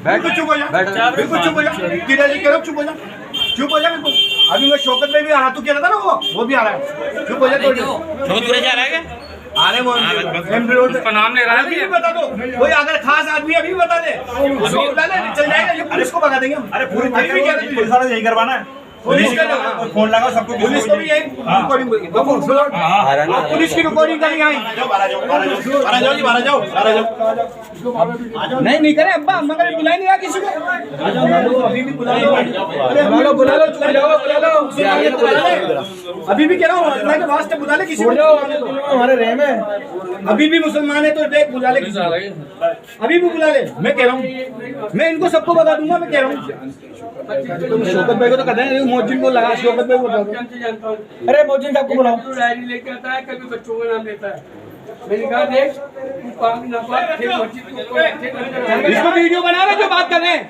बिल्कुल चुप हो जा, बिल्कुल चुप हो जा, जी कह रहा हूँ, चुप हो जा, चुप हो जा बिल्कुल। अभी मैं शौकत में भी हाथों किया था ना, वो भी आ रहा है, चुप हो जा। शौकत जा रहा है क्या? आने उसका नाम ले रहा है, अभी बता दो, कोई अगर खास आदमी अभी बता दे, उसको बुला ले, चल जाएगा, ये पुलिस को भगा देंगे हम। अरे पूरी पुलिस वाला यही करवाना है, पुलिस का फोन लगाओ सबको, पुलिस को भी यही रिकॉर्डिंग, पुलिस की रिकॉर्डिंग करनी आई। नहीं करे अब्बा, अम्मा का बुला नहीं रहा किसी को, अभी भी बुला लो, बुला लो, अभी भी कह रहा हूँ, अल्लाह के वास्ते बुला ले किसी को, हमारे रहम है, अभी भी मुसलमान है तो देख बुला ले, अभी भी बुला ले, मैं कह रहा हूँ, मैं इनको सबको बता दूंगा, मैं कह रहा हूँ। शौकत भाई को तो कहते हैं, मोहजिन को लगा, शौकत भाई को बता दो। अरे मोहजिन साहब को बुलाओ। डायरी लेके आता है, कभी बच्चों का नाम लेता है, मैंने कहा देख तू पाक ना पाक, फिर मस्जिद के ऊपर इसको वीडियो बना रहे जो बात कर रहे हैं।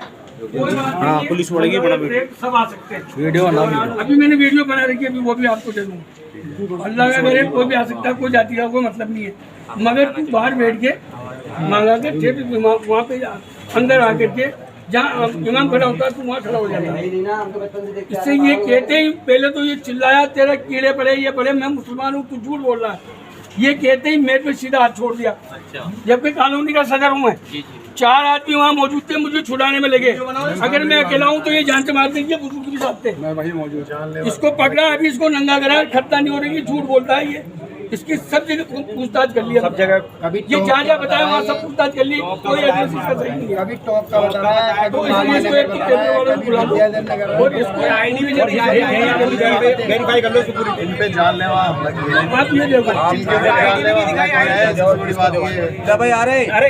हाँ, पुलिस बोलेगी बड़ा सब आ सकते हैं वीडियो बना, अभी मैंने वीडियो बना रखी है, अभी वो भी आपको दे दूँगा। अल्लाह का करे, कोई भी आ सकता है, कोई जाति का कोई मतलब नहीं है, मगर तू बाहर बैठ के मांगा के ठेठ वहाँ पे अंदर आकर के जहाँ इमाम खड़ा होता है, तू वहाँ खड़ा हो जाता है। इससे ये कहते ही पहले तो ये चिल्लाया तेरा कीड़े पड़े, ये पड़े, मैं मुसलमान हूँ, तू झूठ बोल रहा है, ये कहते ही मेरे पे सीधा हाथ छोड़ दिया। जबकि कॉलोनी का सदर हूँ मैं, 4 आदमी वहाँ मौजूद थे, मुझे छुड़ाने में लगे, अगर मैं अकेला हूँ तो ये जान से मार देंगे, बुजुर्ग भी साथ थे, मैं वही मौजूद। इसको पकड़ा, अभी इसको नंगा करा, खत्ता नहीं हो रही, झूठ बोलता है ये, इसकी सब जगह पूछताछ कर लिया, सब जगह ये जहाँ जहाँ बताया वहाँ सब पूछताछ कर ली, कोई एड्रेस इसका सही नहीं है। अभी टॉप का बता रहा है, तो इसलिए इसको एक कैमरे वालों को बुला दो और इसको आईडी भी वेरीफाई कर लो, सिक्योरिटी इन पे जानलेवा हमला किया है। आप ये देखो, जानलेवा हमला किया है, बहुत बड़ी बात है। क्या भाई आ रहे, अरे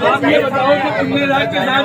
आप ये बताओ कि तुमने रात के साथ